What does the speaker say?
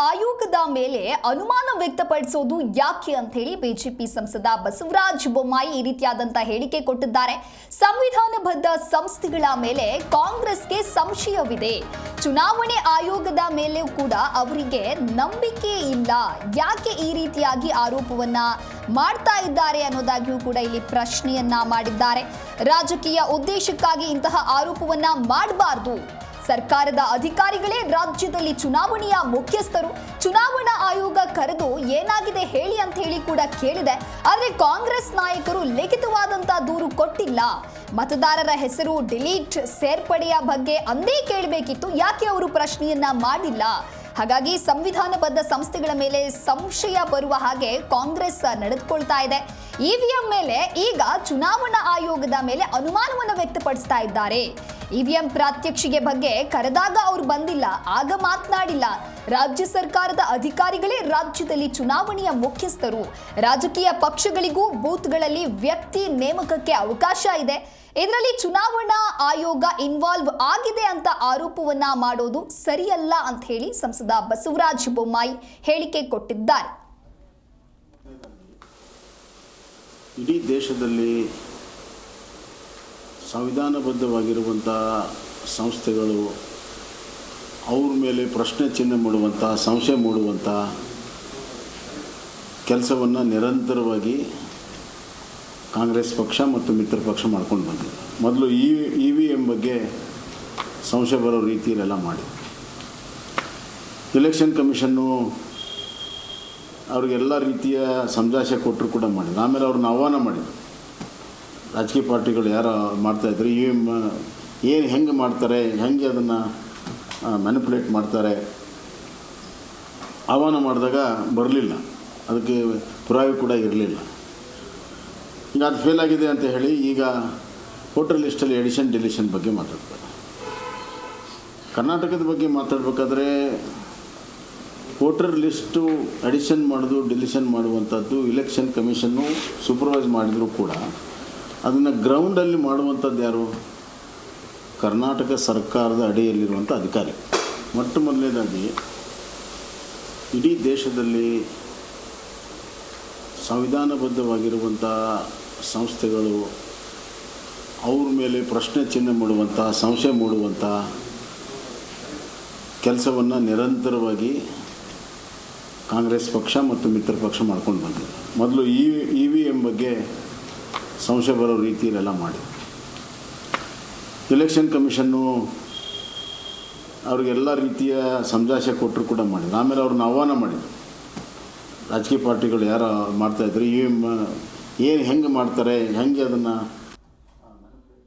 ಆಯೋಗದ ಮೇಲೆ ಅನುಮಾನ ವ್ಯಕ್ತಪಡಿಸೋದು ಯಾಕೆ ಅಂತ ಹೇಳಿ ಬಿಜೆಪಿ ಸಂಸದ ಬಸವರಾಜ ಬೊಮ್ಮಾಯಿ ಈ ರೀತಿಯಾದಂತ ಹೇಳಿಕೆ ಕೊಟ್ಟಿದ್ದಾರೆ. ಸಂವಿಧಾನಬದ್ಧ ಸಂಸ್ಥೆಗಳ ಮೇಲೆ ಕಾಂಗ್ರೆಸ್ಗೆ ಸಂಶಯವಿದೆ. ಚುನಾವಣೆ ಆಯೋಗದ ಮೇಲೂ ಕೂಡ ಅವರಿಗೆ ನಂಬಿಕೆ ಇಲ್ಲ. ಯಾಕೆ ಈ ರೀತಿಯಾಗಿ ಆರೋಪವನ್ನ ಮಾಡ್ತಾ ಇದ್ದಾರೆ ಅನ್ನೋದಾಗಿಯೂ ಕೂಡ ಇಲ್ಲಿ ಪ್ರಶ್ನೆಯನ್ನ ಮಾಡಿದ್ದಾರೆ. ರಾಜಕೀಯ ಉದ್ದೇಶಕ್ಕಾಗಿ ಇಂತಹ ಆರೋಪವನ್ನ ಮಾಡಬಾರದು. ಸರ್ಕಾರದ ಅಧಿಕಾರಿಗಳೇ ರಾಜ್ಯದಲ್ಲಿ ಚುನಾವಣೆಯ ಮುಖ್ಯಸ್ಥರು. ಚುನಾವಣಾ ಆಯೋಗ ಕರೆದು ಏನಾಗಿದೆ ಹೇಳಿ ಅಂತ ಹೇಳಿ ಕೂಡ ಕೇಳಿದೆ. ಆದರೆ ಕಾಂಗ್ರೆಸ್ ನಾಯಕರು ಲಿಖಿತವಾದಂತಹ ದೂರು ಕೊಟ್ಟಿಲ್ಲ. ಮತದಾರರ ಹೆಸರು ಡಿಲೀಟ್ ಸೇರ್ಪಡೆಯ ಬಗ್ಗೆ ಅಂದೇ ಕೇಳಬೇಕಿತ್ತು. ಯಾಕೆ ಅವರು ಪ್ರಶ್ನೆಯನ್ನ ಮಾಡಿಲ್ಲ? ಹಾಗಾಗಿ ಸಂವಿಧಾನಬದ್ಧ ಸಂಸ್ಥೆಗಳ ಮೇಲೆ ಸಂಶಯ ಬರುವ ಹಾಗೆ ಕಾಂಗ್ರೆಸ್ ನಡೆದುಕೊಳ್ತಾ ಇದೆ. ಇವಿಎಂ ಮೇಲೆ ಈಗ ಚುನಾವಣಾ ಆಯೋಗದ ಮೇಲೆ ಅನುಮಾನವನ್ನು ವ್ಯಕ್ತಪಡಿಸ್ತಾ ಇದ್ದಾರೆ. ಇವಿಎಂ ಪ್ರಾತ್ಯಕ್ಷಿಕೆ ಬಗ್ಗೆ ಕರೆದಾಗ ಅವರು ಬಂದಿಲ್ಲ, ಆಗ ಮಾತನಾಡಿಲ್ಲ. ರಾಜ್ಯ ಸರ್ಕಾರದ ಅಧಿಕಾರಿಗಳೇ ರಾಜ್ಯದಲ್ಲಿ ಚುನಾವಣೆಯ ಮುಖ್ಯಸ್ಥರು. ರಾಜಕೀಯ ಪಕ್ಷಗಳಿಗೂ ಬೂತ್ಗಳಲ್ಲಿ ವ್ಯಕ್ತಿ ನೇಮಕಕ್ಕೆ ಅವಕಾಶ ಇದೆ. ಇದರಲ್ಲಿ ಚುನಾವಣಾ ಆಯೋಗ ಇನ್ವಾಲ್ವ್ ಆಗಿದೆ ಅಂತ ಆರೋಪವನ್ನ ಮಾಡೋದು ಸರಿಯಲ್ಲ ಅಂತ ಹೇಳಿ ಸಂಸದ ಬಸವರಾಜ ಬೊಮ್ಮಾಯಿ ಹೇಳಿಕೆ ಕೊಟ್ಟಿದ್ದಾರೆ. ಇಡೀ ದೇಶದಲ್ಲಿ ಸಂವಿಧಾನಬದ್ಧವಾಗಿರುವಂಥ ಸಂಸ್ಥೆಗಳು ಅವ್ರ ಮೇಲೆ ಪ್ರಶ್ನೆ ಚಿಹ್ನೆ ಮೂಡುವಂಥ, ಸಂಶಯ ಮೂಡುವಂಥ ಕೆಲಸವನ್ನು ನಿರಂತರವಾಗಿ ಕಾಂಗ್ರೆಸ್ ಪಕ್ಷ ಮತ್ತು ಮಿತ್ರ ಪಕ್ಷ ಮಾಡ್ಕೊಂಡು ಬಂದಿದೆ. ಮೊದಲು ಇವಿಎಂ ಬಗ್ಗೆ ಸಂಶಯ ಬರೋ ರೀತಿಯಲ್ಲೆಲ್ಲ ಮಾಡಿ ಎಲೆಕ್ಷನ್ ಕಮಿಷನ್ನು ಅವ್ರಿಗೆಲ್ಲ ರೀತಿಯ ಸಮಜಾಯಿಷಿ ಕೊಟ್ಟರು ಕೂಡ ಮಾಡಿದ್ರು. ಆಮೇಲೆ ಅವ್ರನ್ನ ಆಹ್ವಾನ ಮಾಡಿದರು. ರಾಜಕೀಯ ಪಾರ್ಟಿಗಳು ಯಾರು ಮಾಡ್ತಾಯಿದ್ರು, ಇವಿಎಂ ಏನು ಹೆಂಗೆ ಮಾಡ್ತಾರೆ, ಹೆಂಗೆ ಅದನ್ನು ಮ್ಯಾನಿಪುಲೇಟ್ ಮಾಡ್ತಾರೆ, ಆಹ್ವಾನ ಮಾಡಿದಾಗ ಬರಲಿಲ್ಲ. ಅದಕ್ಕೆ ಪುರಾವೆ ಕೂಡ ಇರಲಿಲ್ಲ. ಈಗ ಅದು ಫೇಲ್ ಆಗಿದೆ ಅಂತ ಹೇಳಿ ಈಗ ವೋಟರ್ ಲಿಸ್ಟಲ್ಲಿ ಎಡಿಷನ್ ಡಿಲಿಷನ್ ಬಗ್ಗೆ ಮಾತಾಡ್ತಾರೆ. ಕರ್ನಾಟಕದ ಬಗ್ಗೆ ಮಾತಾಡಬೇಕಾದ್ರೆ ವೋಟರ್ ಲಿಸ್ಟು ಎಡಿಷನ್ ಮಾಡೋದು ಡಿಲಿಷನ್ ಮಾಡುವಂಥದ್ದು ಇಲೆಕ್ಷನ್ ಕಮಿಷನ್ನು ಸೂಪರ್ವೈಸ್ ಮಾಡಿದರೂ ಕೂಡ ಅದನ್ನು ಗ್ರೌಂಡಲ್ಲಿ ಮಾಡುವಂಥದ್ದು ಯಾರು? ಕರ್ನಾಟಕ ಸರ್ಕಾರದ ಅಡಿಯಲ್ಲಿರುವಂಥ ಅಧಿಕಾರಿ. ಮೊಟ್ಟ ಮೊದಲನೇದಾಗಿ ಇಡೀ ದೇಶದಲ್ಲಿ ಸಂವಿಧಾನಬದ್ಧವಾಗಿರುವಂಥ ಸಂಸ್ಥೆಗಳು ಅವ್ರ ಮೇಲೆ ಪ್ರಶ್ನೆ ಚಿಹ್ನೆ ಮೂಡುವಂಥ, ಸಂಶಯ ಮೂಡುವಂಥ ಕೆಲಸವನ್ನು ನಿರಂತರವಾಗಿ ಕಾಂಗ್ರೆಸ್ ಪಕ್ಷ ಮತ್ತು ಮಿತ್ರ ಪಕ್ಷ ಮಾಡ್ಕೊಂಡು ಬಂದಿದೆ. ಮೊದಲು ಇವಿಎಂ ಬಗ್ಗೆ ಸಂಶಯ ಬರೋ ರೀತಿಯಲ್ಲೆಲ್ಲ ಮಾಡಿ ಎಲೆಕ್ಷನ್ ಕಮಿಷನ್ನು ಅವ್ರಿಗೆಲ್ಲ ರೀತಿಯ ಸಮಜಾಯಿಷಿ ಕೊಟ್ಟರು ಕೂಡ ಮಾಡಿದ್ರು. ಆಮೇಲೆ ಅವ್ರನ್ನ ಆಹ್ವಾನ ಮಾಡಿದರು. ರಾಜಕೀಯ ಪಾರ್ಟಿಗಳು ಯಾರು ಮಾಡ್ತಾಯಿದ್ರು, ಇವಿಎಂ ಏನು ಹೆಂಗೆ ಮಾಡ್ತಾರೆ, ಹೆಂಗೆ ಅದನ್ನು